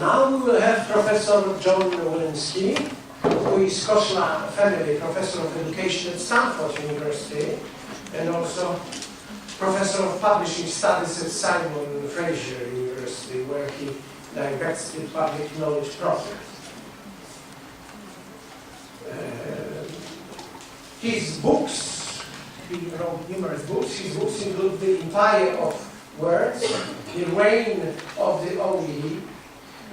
now we will have Professor John Willinsky, who is Khosla Family Professor of Education at Stanford University, and also Professor of Publishing Studies at Simon Fraser University, where he directs the Public Knowledge Project. His books, he wrote numerous books. His books include The Empire of Words, The Reign of the OE,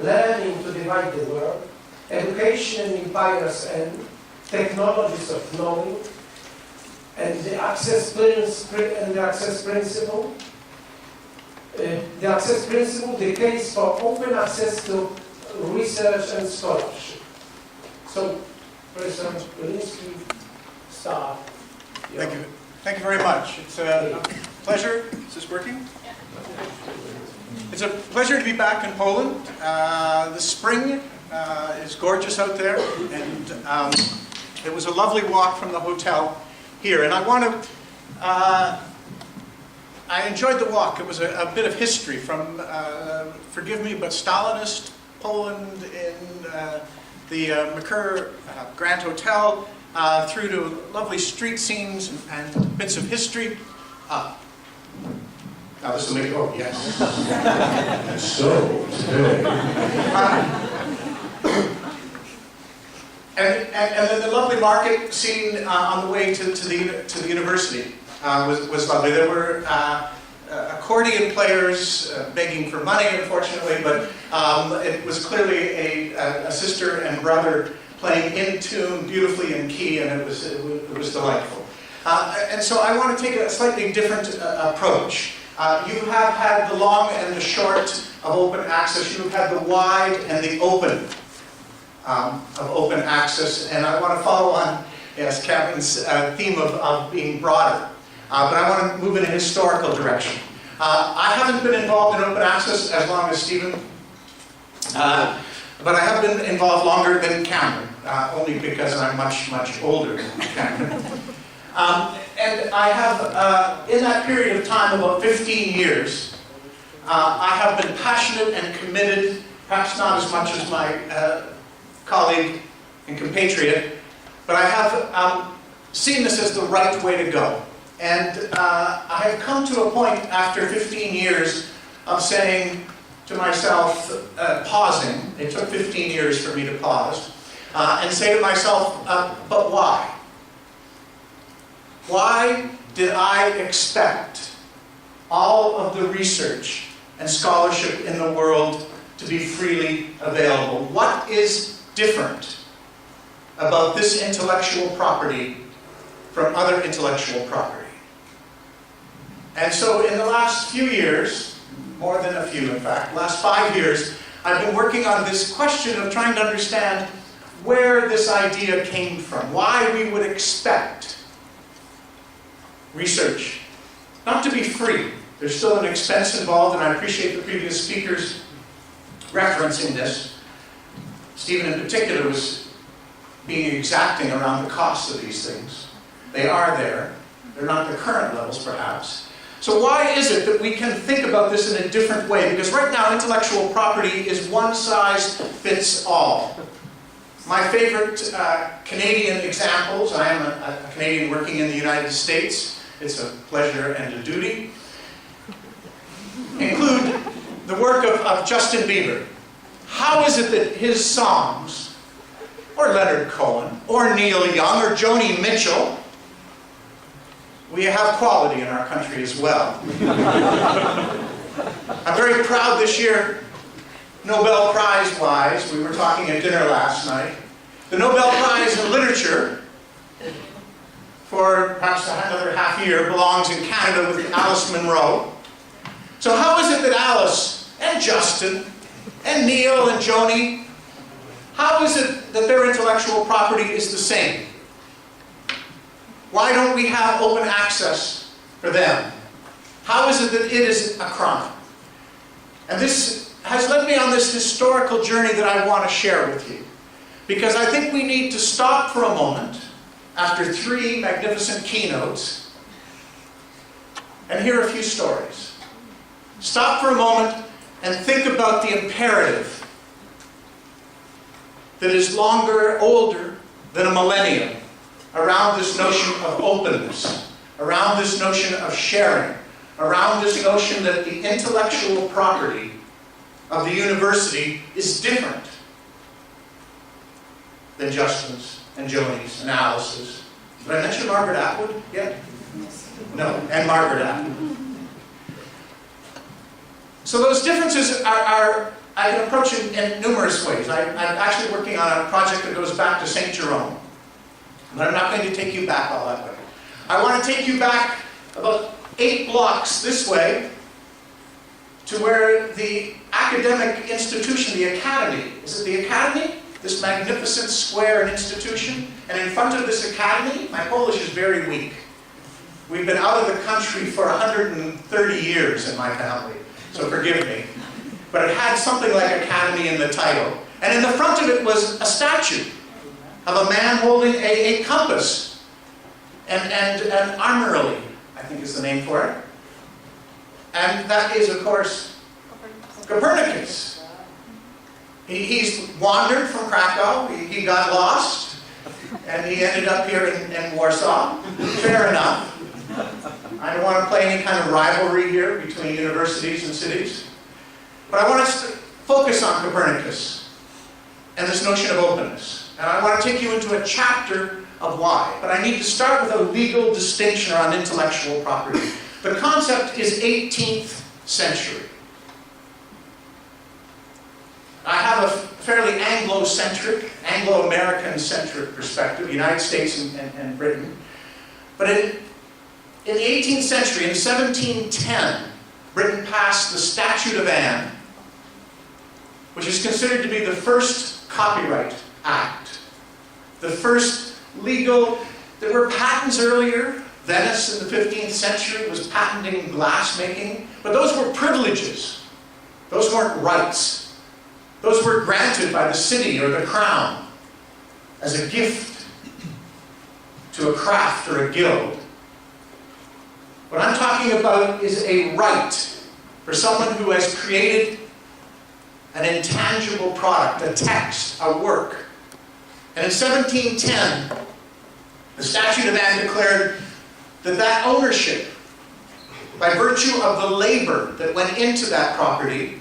Learning to Divide the World, Education and Empire's End, Technologies of Knowing, and the Access Principle. The Access Principle, the case for open access to research and scholarship. So, Professor Willinsky, start. Thank you. Thank you very much. It's a pleasure. Is this working? It's a pleasure to be back in Poland. The spring is gorgeous out there, and it was a lovely walk from the hotel here. And I want to, I enjoyed the walk. It was a bit of history from, forgive me, but Stalinist Poland in the Mercure Grand Hotel, through to lovely street scenes and bits of history. Now this will make it, oh yes. So, and then the lovely market scene on the way to the university was lovely. There were accordion players begging for money, unfortunately, but it was clearly a sister and brother playing in tune, beautifully in key, and it was delightful. And so I want to take a slightly different approach. You have had the long and the short of open access. You have had the wide and the open of open access, and I want to follow on, yes, Kevin's theme of being broader. But I want to move in a historical direction. I haven't been involved in open access as long as Stephen, but I have been involved longer than Cameron, only because I'm much, much older than Cameron. And I have, in that period of time, about 15 years, I have been passionate and committed, perhaps not as much as my colleague and compatriot, but I have seen this as the right way to go. And I have come to a point after 15 years of saying to myself, pausing, it took 15 years for me to pause, and say to myself, but why? Why did I expect all of the research and scholarship in the world to be freely available? What is different about this intellectual property from other intellectual property? And so in the last few years, more than a few in fact, last 5 years, I've been working on this question of trying to understand where this idea came from, why we would expect research not to be free. There's still an expense involved, and I appreciate the previous speakers referencing this. Stephen in particular was being exacting around the cost of these things. They are there. They're not the current levels, perhaps. So why is it that we can think about this in a different way? Because right now, intellectual property is one size fits all. My favorite Canadian examples, I am a Canadian working in the United States, it's a pleasure and a duty, include the work of Justin Bieber. How is it that his songs, or Leonard Cohen, or Neil Young, or Joni Mitchell, we have quality in our country as well. I'm very proud this year, Nobel Prize-wise, we were talking at dinner last night, the Nobel Prize in Literature for perhaps another half year belongs in Canada with Alice Munro. So how is it that Alice and Justin and Neil and Joni, how is it that their intellectual property is the same? Why don't we have open access for them? How is it that it is a crime? And this has led me on this historical journey that I want to share with you. Because I think we need to stop for a moment, after 3 magnificent keynotes, and hear a few stories. Stop for a moment and think about the imperative that is older than a millennium around this notion of openness, around this notion of sharing, around this notion that the intellectual property of the university is different than Justin's and Joni's and Alice's. Did I mention Margaret Atwood yet? No, and Margaret Atwood. So those differences I can approach in numerous ways. I'm actually working on a project that goes back to St. Jerome. But I'm not going to take you back all that way. I want to take you back about 8 blocks this way to where the academic institution, the academy, is it the academy? This magnificent square and institution. And in front of this academy, my Polish is very weak. We've been out of the country for 130 years in my family, so forgive me. But it had something like academy in the title. And in the front of it was a statue of a man holding a compass and an armorily, I think is the name for it. And that is, of course, Copernicus. He's wandered from Krakow, he got lost, and he ended up here in Warsaw. Fair enough. I don't want to play any kind of rivalry here between universities and cities. But I want us to focus on Copernicus and this notion of openness. And I want to take you into a chapter of why. But I need to start with a legal distinction around intellectual property. The concept is 18th century. I have a fairly Anglo-centric, Anglo-American-centric perspective, United States and Britain. But in the 18th century, in 1710, Britain passed the Statute of Anne, which is considered to be the first copyright act. The first legal, there were patents earlier. Venice in the 15th century was patenting glass making, but those were privileges. Those weren't rights. Those were granted by the city or the crown as a gift to a craft or a guild. What I'm talking about is a right for someone who has created an intangible product, a text, a work. And in 1710, the Statute of Anne declared that ownership, by virtue of the labor that went into that property,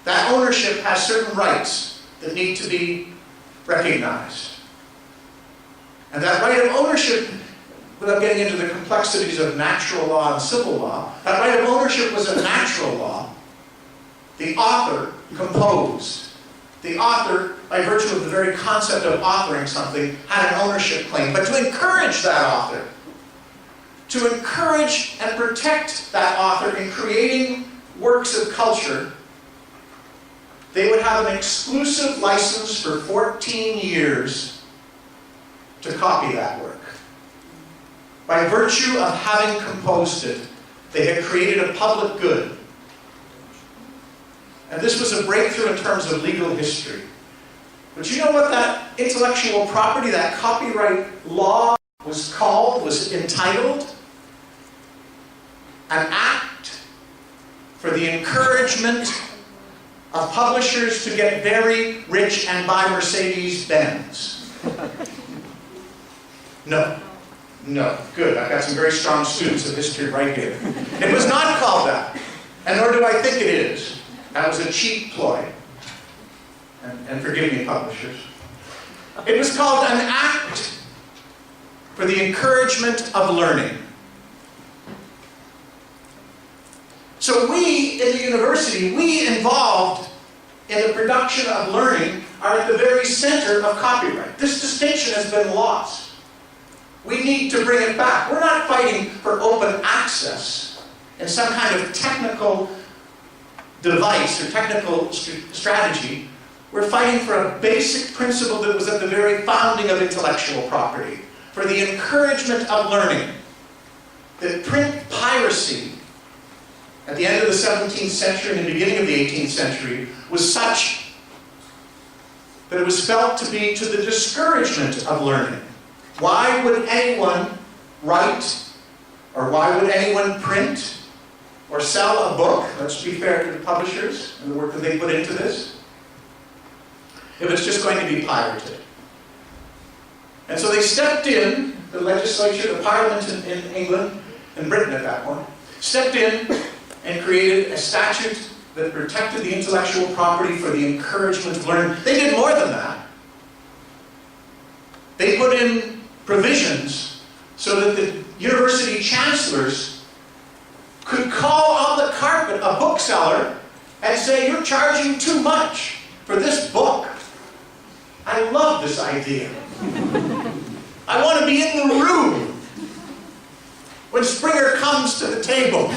that ownership has certain rights that need to be recognized. And that right of ownership, without getting into the complexities of natural law and civil law, that right of ownership was a natural law. The author composed. The author, by virtue of the very concept of authoring something, had an ownership claim. But to encourage that author, to encourage and protect that author in creating works of culture, they would have an exclusive license for 14 years to copy that work. By virtue of having composed it, they had created a public good. And this was a breakthrough in terms of legal history. But you know what that intellectual property, that copyright law was called, was entitled? An act for the encouragement of publishers to get very rich and buy Mercedes-Benz. No. No. Good. I've got some very strong students of history right here. It was not called that. And nor do I think it is. That was a cheap ploy. And forgive me, publishers. It was called an act for the encouragement of learning. So we, in the university, we involved in the production of learning are at the very center of copyright. This distinction has been lost. We need to bring it back. We're not fighting for open access in some kind of technical device or technical strategy. We're fighting for a basic principle that was at the very founding of intellectual property, for the encouragement of learning. That print piracy at the end of the 17th century and the beginning of the 18th century was such that it was felt to be to the discouragement of learning. Why would anyone write, or why would anyone print, or sell a book? Let's be fair to the publishers and the work that they put into this. if it's just going to be pirated. And so they stepped in, the legislature, the parliament in England, in Britain at that point, stepped in and created a statute that protected the intellectual property for the encouragement of learning. They did more than that. They put in provisions so that the university chancellors could call on the carpet a bookseller and say, "You're charging too much for this book." I love this idea. I want to be in the room when Springer comes to the table.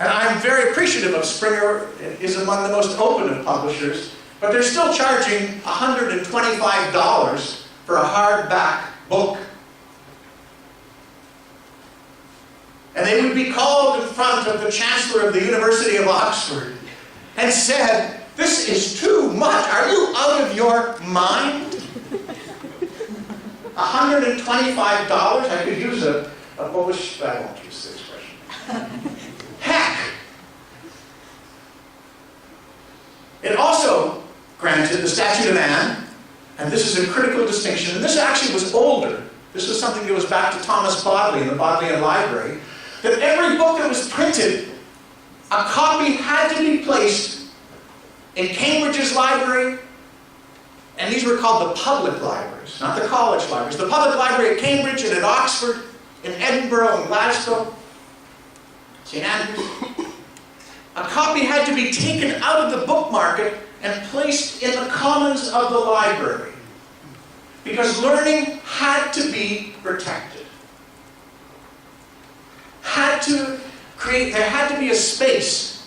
And I'm very appreciative of Springer. Is among the most open of publishers, but they're still charging $125 for a hardback book. And they would be called in front of the Chancellor of the University of Oxford and said, "This is too much. Are you out of your mind? $125? I could use a Polish, I won't use the expression. Heck!" It also granted the Statute of Anne, and this is a critical distinction, and this actually was older. This was something that goes back to Thomas Bodley in the Bodleian Library, that every book that was printed, a copy had to be placed in Cambridge's library, and these were called the public libraries, not the college libraries. The public library at Cambridge and at Oxford, in Edinburgh and Glasgow, St. Andrews. A copy had to be taken out of the book market and placed in the commons of the library, because learning had to be protected. There had to be a space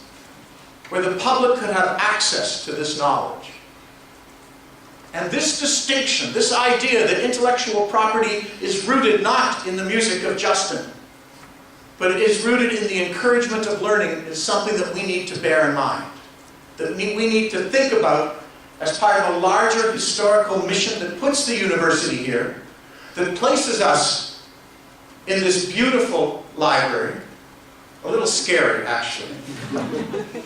where the public could have access to this knowledge. And this distinction, this idea that intellectual property is rooted not in the music of Justin, but it is rooted in the encouragement of learning, is something that we need to bear in mind. That we need to think about as part of a larger historical mission that puts the university here, that places us in this beautiful library. A little scary, actually.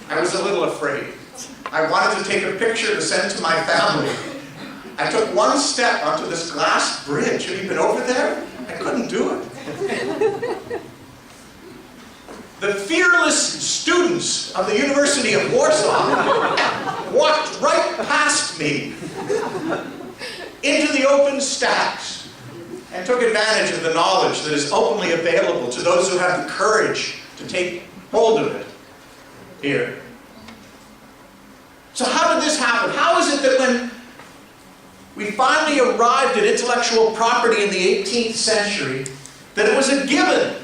I was a little afraid. I wanted to take a picture to send to my family. I took one step onto this glass bridge. Have you been over there? I couldn't do it. The fearless students of the University of Warsaw walked right past me into the open stacks and took advantage of the knowledge that is openly available to those who have the courage to take hold of it here. So how did this happen? How is it that when we finally arrived at intellectual property in the 18th century, that it was a given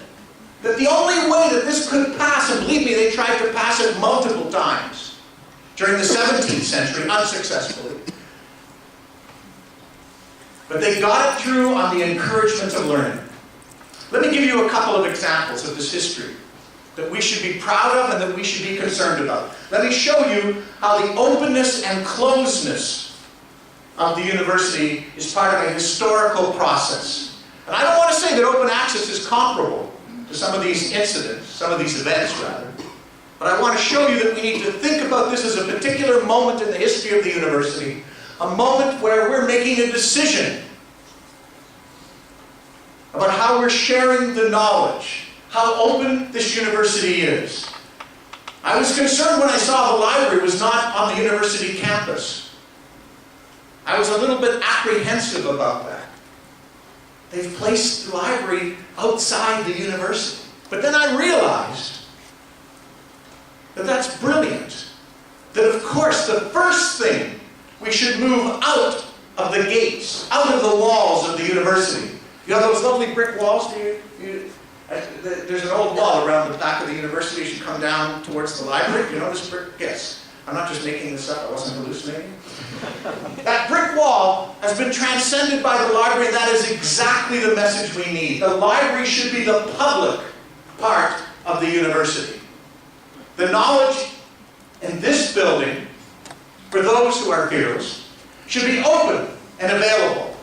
that the only way that this could pass, and believe me, they tried to pass it multiple times during the 17th century, unsuccessfully, but they got it through on the encouragement of learning. Let me give you a couple of examples of this history that we should be proud of and that we should be concerned about. Let me show you how the openness and closeness of the university is part of a historical process. And I don't want to say that open access is comparable to some of these incidents, some of these events rather, but I want to show you that we need to think about this as a particular moment in the history of the university, a moment where we're making a decision about how we're sharing the knowledge, how open this university is. I was concerned when I saw the library was not on the university campus. I was a little bit apprehensive about that. They've placed the library outside the university. But then I realized that that's brilliant. That of course the first thing we should move out of the gates, out of the walls of the university. You know those lovely brick walls? There's an old wall around the back of the university as you come down towards the library. Do you know this brick? Yes. I'm not just making this up. I wasn't hallucinating. That brick wall has been transcended by the library, and that is exactly the message we need. The library should be the public part of the university. The knowledge in this building, for those who are fearless, should be open and available.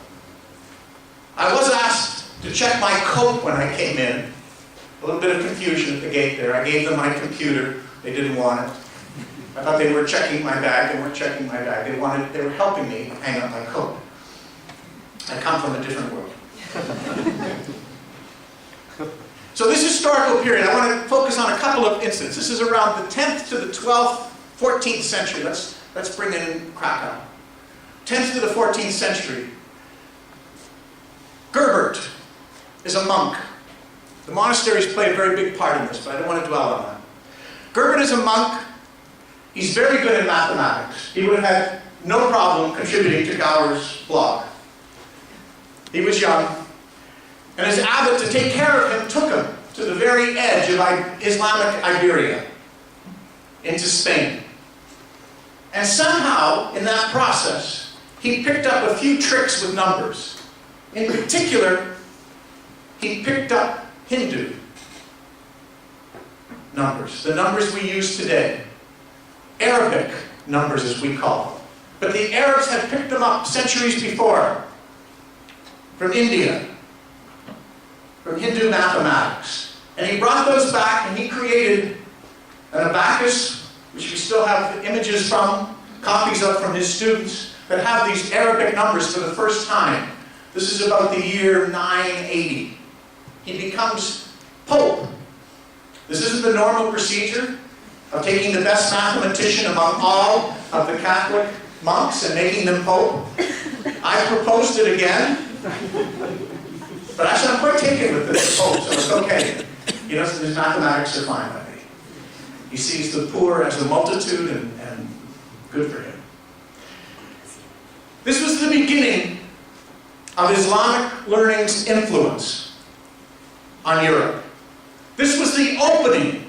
I was asked to check my coat when I came in. A little bit of confusion at the gate there. I gave them my computer. They didn't want it. I thought they were checking my bag. They weren't checking my bag. They were helping me hang up my coat. I come from a different world. So this historical period, I want to focus on a couple of incidents. This is around the 10th to the 12th, 14th century. Let's bring in Krakow. 10th to the 14th century. Gerbert is a monk. The monasteries play a very big part in this, but I don't want to dwell on that. Gerbert is a monk. He's very good in mathematics. He would have had no problem contributing to Gower's blog. He was young, and his abbot, to take care of him, took him to the very edge of Islamic Iberia, into Spain. And somehow, in that process, he picked up a few tricks with numbers. In particular, he picked up Hindu numbers, the numbers we use today. Arabic numbers, as we call them. But the Arabs had picked them up centuries before from India, from Hindu mathematics. And he brought those back and he created an abacus, which we still have images from, copies of from his students, that have these Arabic numbers for the first time. This is about the year 980. He becomes Pope. This isn't the normal procedure of taking the best mathematician among all of the Catholic monks and making them Pope. I proposed it again, but actually I'm quite taken with this Pope, so it's okay. You know, his mathematics are fine by me. He sees the poor as a multitude, and good for him. This was the beginning of Islamic learning's influence on Europe. This was the opening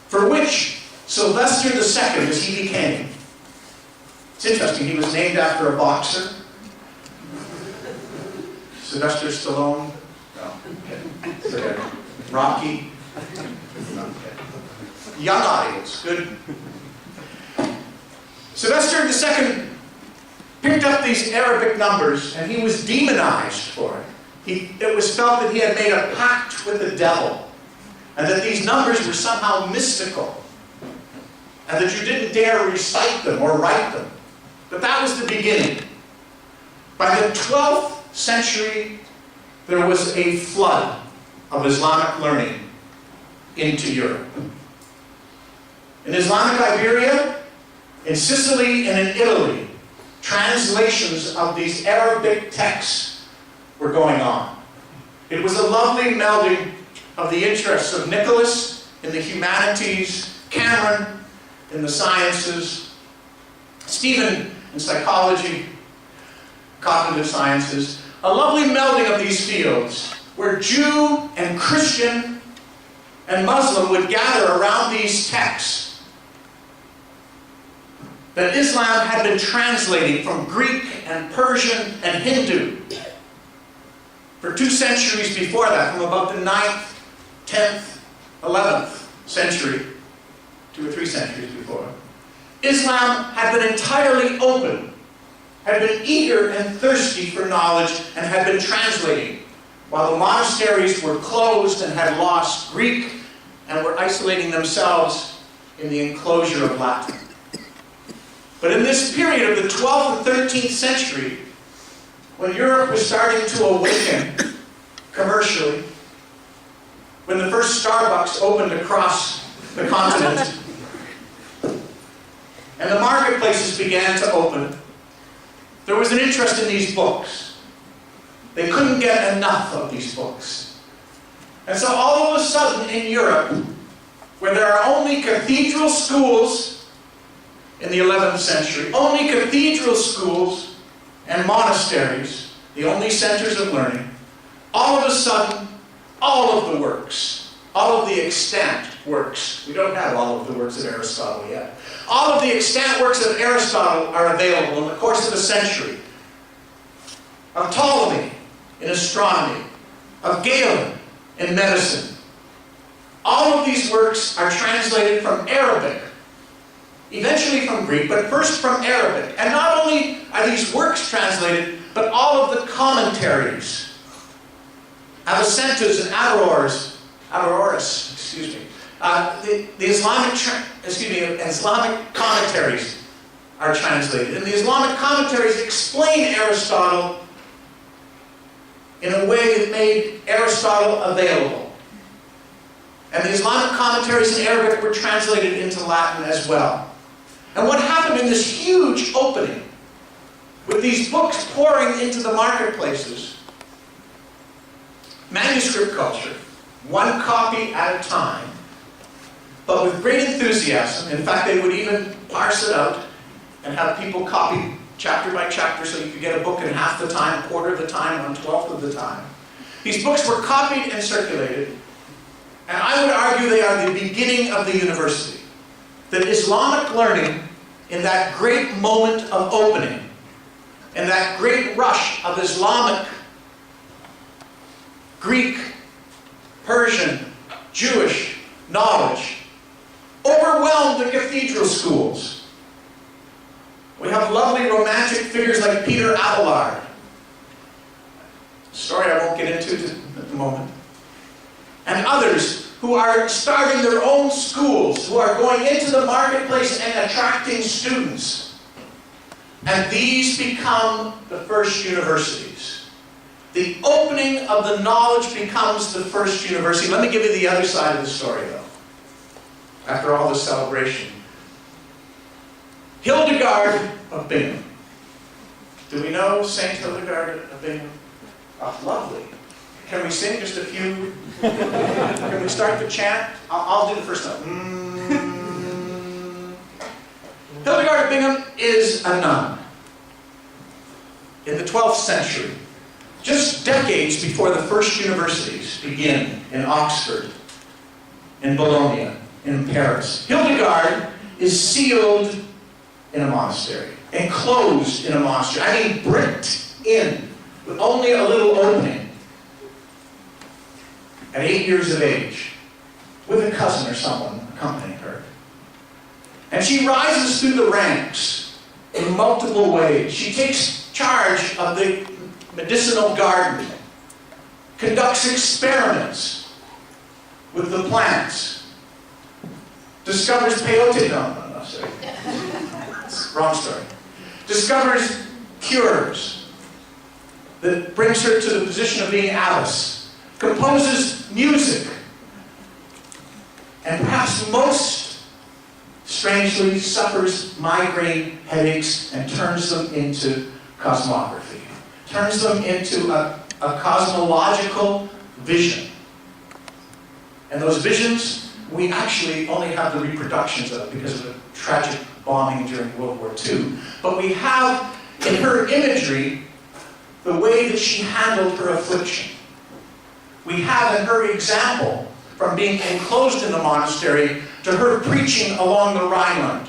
for which Sylvester II, as he became. It's interesting, he was named after a boxer. Sylvester Stallone. No, okay. Rocky. Okay. Young audience, good. Sylvester II picked up these Arabic numbers and he was demonized for it. It was felt that he had made a pact with the devil, and that these numbers were somehow mystical, and that you didn't dare recite them or write them. But that was the beginning. By the 12th century, there was a flood of Islamic learning into Europe. In Islamic Iberia, in Sicily, and in Italy, translations of these Arabic texts were going on. It was a lovely melding of the interests of Nicholas in the humanities, Cameron in the sciences, Stephen in psychology, cognitive sciences. A lovely melding of these fields where Jew and Christian and Muslim would gather around these texts that Islam had been translating from Greek and Persian and Hindu for 2 centuries before that, from about the 9th, 10th, 11th century, 2 or 3 centuries before. Islam had been entirely open, had been eager and thirsty for knowledge, and had been translating, while the monasteries were closed and had lost Greek and were isolating themselves in the enclosure of Latin. But in this period of the 12th and 13th century, when Europe was starting to awaken commercially, when the first Starbucks opened across the continent, and the marketplaces began to open, there was an interest in these books. They couldn't get enough of these books. And so all of a sudden in Europe, where there are only cathedral schools in the 11th century, only cathedral schools and monasteries, the only centers of learning, all of a sudden, all of the works, all of the extant works, we don't have all of the works of Aristotle yet, all of the extant works of Aristotle are available in the course of a century. Of Ptolemy in astronomy, of Galen in medicine. All of these works are translated from Arabic, eventually from Greek, but first from Arabic. And not only are these works translated, but all of the commentaries, Avicenna's and Averroes, The Islamic commentaries are translated. And the Islamic commentaries explain Aristotle in a way that made Aristotle available. And the Islamic commentaries in Arabic were translated into Latin as well. And what happened in this huge opening, with these books pouring into the marketplaces, manuscript culture, one copy at a time, but with great enthusiasm. In fact, they would even parse it out and have people copy chapter by chapter so you could get a book in half the time, a quarter of the time, 1/12 of the time. These books were copied and circulated, and I would argue they are the beginning of the university. That Islamic learning, in that great moment of opening, in that great rush of Islamic, Greek, Persian, Jewish knowledge, overwhelmed the cathedral schools. We have lovely romantic figures like Peter Abelard, a story I won't get into at the moment, and others who are starting their own schools, who are going into the marketplace and attracting students. And these become the first universities. The opening of the knowledge becomes the first university. Let me give you the other side of the story, though, after all this celebration. Hildegard of Bingen. Do we know Saint Hildegard of Bingen? Oh, lovely. Can we sing just a few? Can we start the chant? I'll do the first note. Hildegard of Bingen is a nun in the 12th century, just decades before the first universities begin in Oxford, in Bologna, in Paris. Hildegard is sealed in a monastery, enclosed in a monastery. I mean, bricked in, with only a little opening. At 8 years of age, with a cousin or someone accompanying her. And she rises through the ranks in multiple ways. She takes charge of the medicinal garden, conducts experiments with the plants, discovers peyote, no, sorry. Wrong story. Discovers cures that brings her to the position of being abbess. Composes music, and perhaps most strangely suffers migraine headaches and turns them into cosmography, turns them into a cosmological vision. And those visions, we actually only have the reproductions of because of the tragic bombing during World War II. But we have in her imagery the way that she handled her affliction. We have in her example, from being enclosed in the monastery, to her preaching along the Rhineland,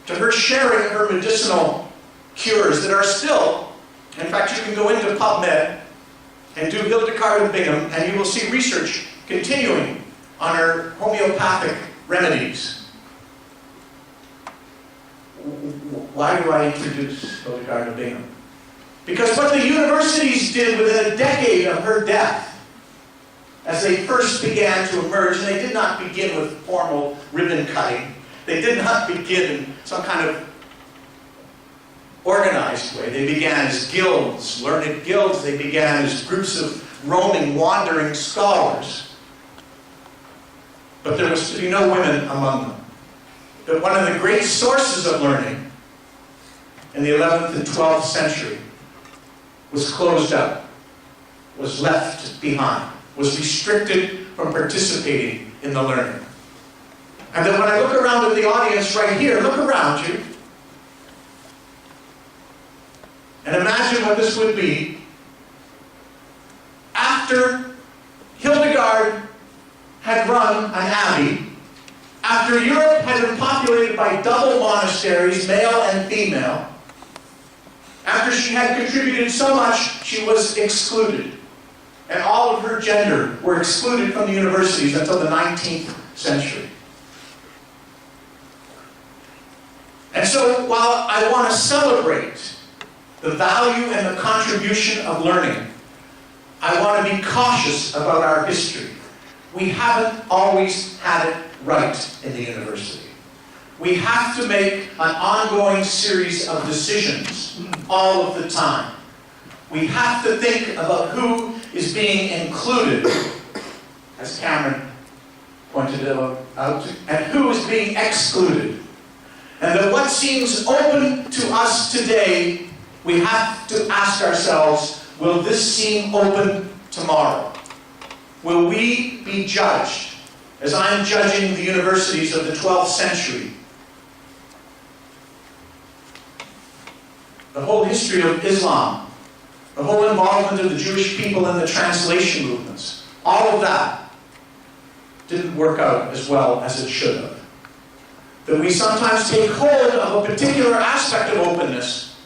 to her sharing her medicinal cures that are still, in fact, you can go into PubMed and do Hildegard of Bingen, and you will see research continuing on her homeopathic remedies. Why do I introduce Hildegard of Bingen? Because what the universities did within a decade of her death, as they first began to emerge, and they did not begin with formal ribbon cutting, they did not begin in some kind of organized way. They began as guilds, learned guilds. They began as groups of roaming, wandering scholars. But there was to be no women among them. But one of the great sources of learning in the 11th and 12th century was closed up, was left behind, was restricted from participating in the learning. And then when I look around at the audience right here, look around you, and imagine what this would be after Hildegard had run an abbey, after Europe had been populated by double monasteries, male and female, after she had contributed so much, she was excluded. And all of her gender were excluded from the universities until the 19th century. And so, while I want to celebrate the value and the contribution of learning, I want to be cautious about our history. we haven't always had it right in the university. We have to make an ongoing series of decisions all of the time. We have to think about who is being included, as Cameron pointed out, and who is being excluded. And that what seems open to us today, we have to ask ourselves, will this seem open tomorrow? Will we be judged, as I'm judging the universities of the 12th century? The whole history of Islam, the whole involvement of the Jewish people in the translation movements, all of that didn't work out as well as it should have. That we sometimes take hold of a particular aspect of openness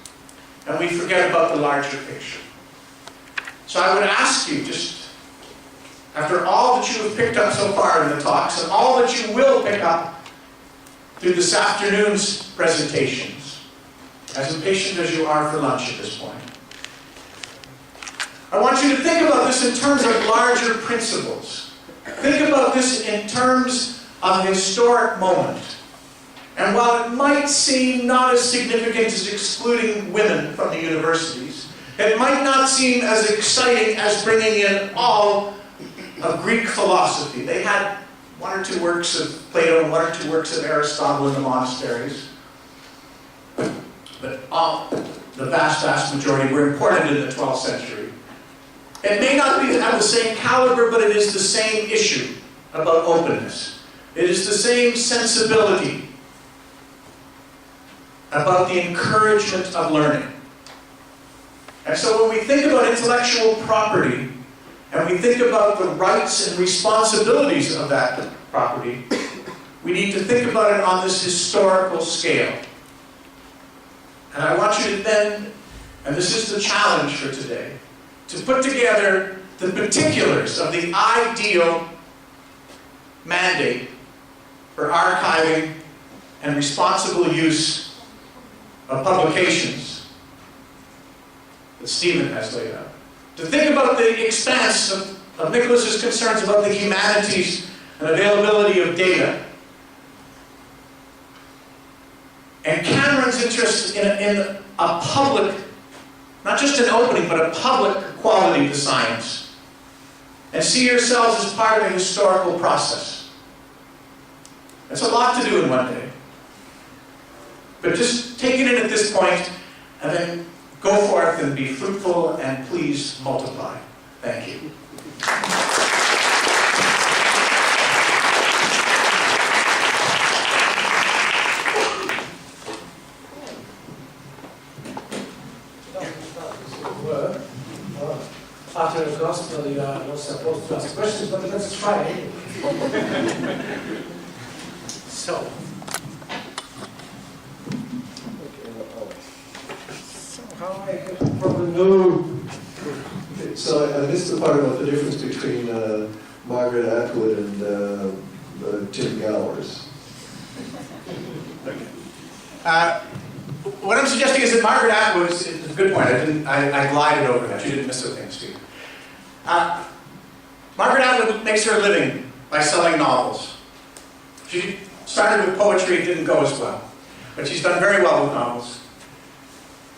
and we forget about the larger picture. So I would ask you, just after all that you have picked up so far in the talks and all that you will pick up through this afternoon's presentations, as impatient as you are for lunch at this point, I want you to think about this in terms of larger principles. Think about this in terms of a historic moment. And while it might seem not as significant as excluding women from the universities, it might not seem as exciting as bringing in all of Greek philosophy. They had one or two works of Plato and one or two works of Aristotle in the monasteries. But the vast majority were imported in the 12th century. It may not be of the same caliber, but it is the same issue about openness. It is the same sensibility about the encouragement of learning. And so when we think about intellectual property, and we think about the rights and responsibilities of that property, we need to think about it on this historical scale. And I want you to then, and this is the challenge for today, to put together the particulars of the ideal mandate for archiving and responsible use of publications that Stephen has laid out. To think about the expanse of Nicholas's concerns about the humanities and availability of data. And Cameron's interest in a public, not just an opening, but a public quality to science. And see yourselves as part of a historical process. It's a lot to do in one day. But just take it in at this point, and then go forth and be fruitful, and please multiply. Thank you. After the gospel, you are not supposed to ask questions, but let's try it. So, how I probably know. So I missed the part about the difference between Margaret Atwood and Tim Gowers. What I'm suggesting is that Margaret Atwood is a good point. I glided over that. You didn't miss a thing, Steve. Margaret Atwood makes her living by selling novels. She started with poetry, it didn't go as well. But she's done very well with novels.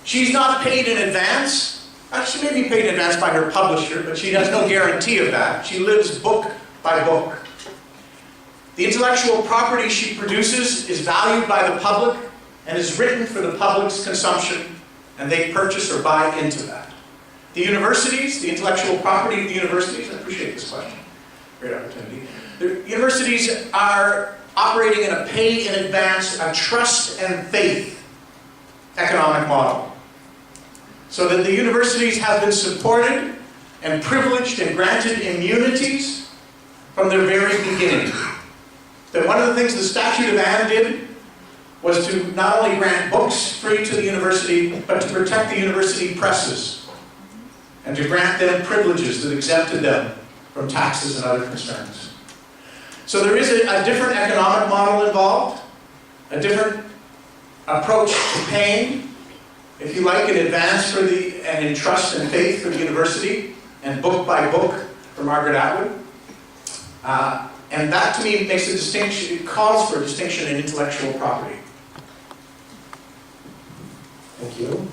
She's not paid in advance. She may be paid in advance by her publisher, but she has no guarantee of that. She lives book by book. The intellectual property she produces is valued by the public and is written for the public's consumption, and they purchase or buy into that. The universities, the intellectual property of the universities, I appreciate this question, great opportunity. The universities are operating in a pay in advance, a trust and faith economic model. So that the universities have been supported and privileged and granted immunities from their very beginning. That one of the things the Statute of Anne did was to not only grant books free to the university, but to protect the university presses and to grant them privileges that exempted them from taxes and other concerns. So there is a different economic model involved, a different approach to paying, if you like, in advance for and in trust and faith for the university, and book by book for Margaret Atwood. And that to me makes a distinction, it calls for a distinction in intellectual property. Thank you.